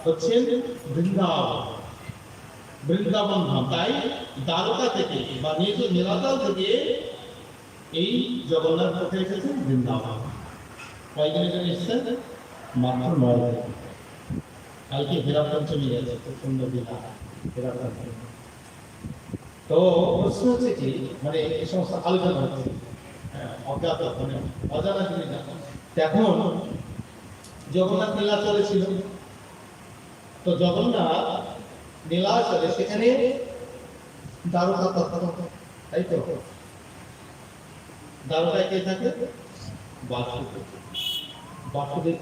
হচ্ছেন বৃন্দাবন, বৃন্দাবন ধাম। তাই দ্বারকা থেকে বা নীলাচল থেকে এই জগন্নাথ কোথায় এসেছেন? বৃন্দাবন। কয়দিনের জন্য এসেছেন? মাত্র 9 দিন। কালকে হেরা পঞ্চমী আছে, খুব সুন্দর দিন হেরা পঞ্চমী। তো প্রশ্ন হচ্ছে কি, মানে এই সমস্ত আলোচনা হচ্ছে অজ্ঞাত, মানে অজানা জিনিস। এখন জগন্নাথ নীলাচলে ছিল, তো জগন্নাথ নীলাচলে সেখানে দ্বারকা তত্ত্ব, তাই তো? দ্বারকায় কে থাকে? বাসুদেব। বাসুদেব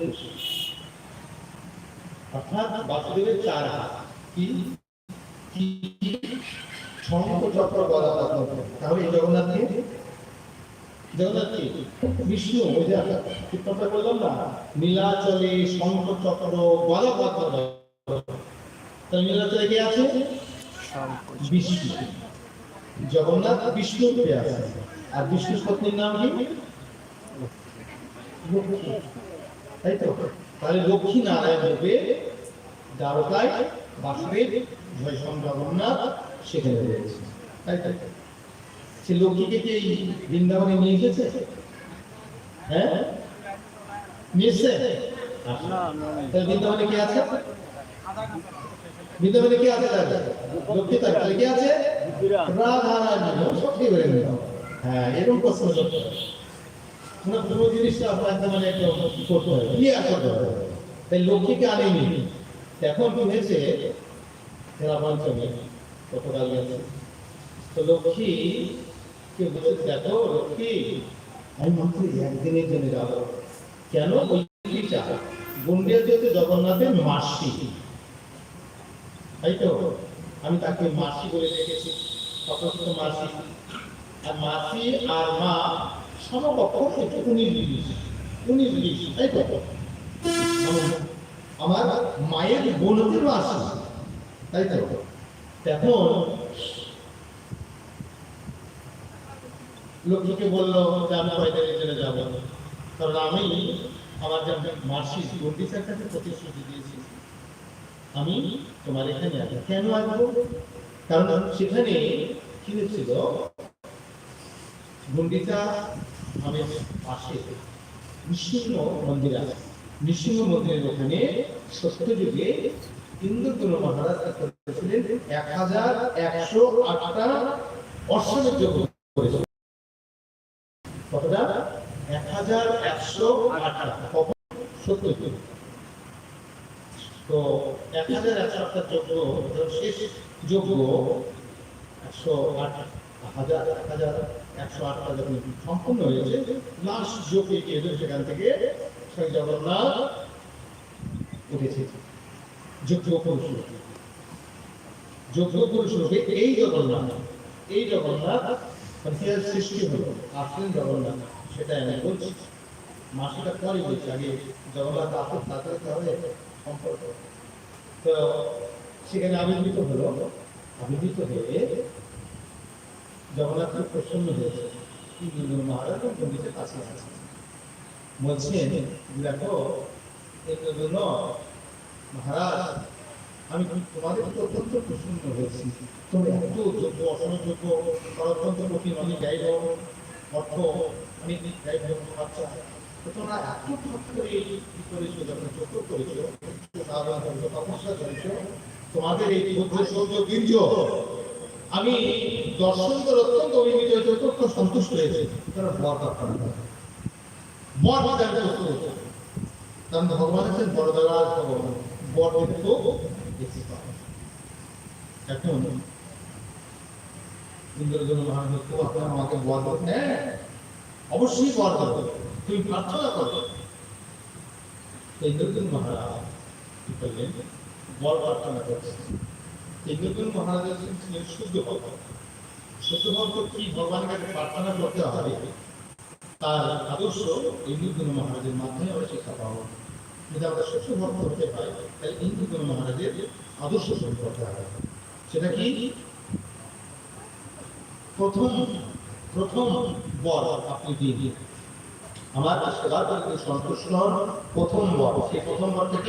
অর্থাৎ বাসুদেবের 4 হাত। কি শঙ্খ চক্র গদা পদ্ম। তাহলে এই জগন্নাথ কে? জগন্নাথ কি? বিষ্ণু। ওই যে কীর্তনটা বললাম না, নীলাচলে শঙ্খ চক্র গদা পদ্ম। তাহলে নীলাচলে কে আছে? বিষ্ণু। জগন্নাথ বিষ্ণু রূপে আছে। আর বিষ্ণুর পত্নীর নাম কি? লক্ষ্মী, তাই তো? তাহলে লক্ষ্মী নারায়ণ রূপে দ্বারকায় বাসুদেব জয়সং জগন্নাথ সেখানে রয়েছে, তাই তাই। সে লক্ষ্মীকে কি বৃন্দাবনে নিয়ে এসেছে? হ্যাঁ, নিয়ে এসেছে। তাহলে বৃন্দাবনে কে আছে? বৃন্দাবনে কে আছে? লক্ষ্মী। তাহলে কে আছে? রাধা রানী। সত্যি বলে নিল। হ্যাঁ, এরকম প্রশ্ন করতে হবে। মানে পুরো জিনিসটা আপনাকে মানে একটু করতে হবে, ক্লিয়ার করতে হবে। তাই লক্ষ্মীকে আনেনি। এখন কি হয়েছে? হেরা পঞ্চমী গতকাল গেছে, তো লক্ষ্মী কে বলছে, দেখো লক্ষ্মী, আমি মাত্র একদিনের জন্য যাবো। কেন? বলছিটা গুন্ডিয়া যেহেতু জগন্নাথের মাসি, তাই তো? আমি তাকে মাসি বলে দেখেছি, অপরিচিত মাসি। আর মাসি আর মা সমকক্ষ, একটু 19-20, তাই তো? আমার মায়ের বোনদের মাসি, তাই তো? এখন লক্ষ্মীকে বললো যে আমি কয়দিনের জন্য যাবো, কারণ আমি আমার যে মাসি গন্ডিসার কাছে প্রতিশ্রুতি দিয়েছি, আমি তোমার এখানে আসবো। কেন আসবো? কারণ সেখানে কি হচ্ছিল, গন্ডিসা আমি পাশে নৃসিংহ মন্দির আছে। নৃসিংহ মন্দিরের ওখানে সত্যযুগে ইন্দ্রদ্যুম্ন মহারাজ করেছিলেন 1108টা অশ্বমেধ যজ্ঞ করেছিলেন। কতটা? 1108টা। সত্যযুগ। তো 1108টা যজ্ঞ, শেষ যজ্ঞ 1108টা যখন সম্পূর্ণ হয়েছে, লাস্ট যজ্ঞে এদের সেখান থেকে সেই জগন্নাথ উঠেছে। যজ্ঞ পুরুষ রূপে এই জগন্নাথ, এই জগন্নাথ সৃষ্টি হলো, আসলেন জগন্নাথ। সেটা আমি বলছি, মাসিটা পরে বলছি, আগে জগন্নাথ আসুন, তাড়াতাড়ি হবে সম্পর্ক। তো সেখানে আবির্ভূত হলো, আবির্ভূত হয়ে জগন্নাথ খুব প্রসন্ন হয়েছে। মহারাজ গন্ডিসের কাছে আছে, বলছেন, দেখো ইন্দ্রদ্যুম্ন মহারাজ, আমি তোমাদের অত্যন্ত প্রসন্ন হয়েছি। তুমি এত যোগ্য, অসমের যোগ্য, অত্যন্ত কঠিন, অনেক ব্যয় অর্থ, অনেক ব্যয় খরচা, তোমরা এত করে কি করেছো, যখন যোগ্য করেছো, তপস্যা করেছো, তোমাদের এই বুদ্ধ সৌর্য বীর্য আমি দর্শন করে অত্যন্ত অভিভূত হয়েছে, অত্যন্ত সন্তুষ্ট হয়েছে। তারা বর প্রার্থনা করে, বর প্রদান করতে। কারণ ভগবান আছেন বরদারাজ ভগবান, বর কিন্তু বেশি পাবে। এখন ইন্দ্রদ্যুম্ন মহারাজ খুব, আপনারা আমাকে বর দেন। হ্যাঁ, অবশ্যই বর দেবো, তুমি প্রার্থনা করো। ইন্দ্রদ্যুম্ন মহারাজ কি করলেন? বর প্রার্থনা করছেন। ইন্দ্রদ্যুম্ন মহারাজের ছিলেন শুদ্ধ ভক্ত। শুদ্ধ ভক্ত কি ভগবানের কাছে প্রার্থনা করতে হবে, তার আদর্শ ইন্দ্রদ্যুম্ন মহারাজের মাধ্যমে আমরা শিক্ষা পাবো। যদি আমরা শুদ্ধ ভক্ত হতে পারি, তাহলে ইন্দ্রদ্যুম্ন মহারাজের আদর্শ শুরু করতে হবে। সেটা কি? প্রথম বর আপনি দিন, আমার সেবা করতে সন্তুষ্ট হন। প্রথম বর, সেই প্রথম বর থেকে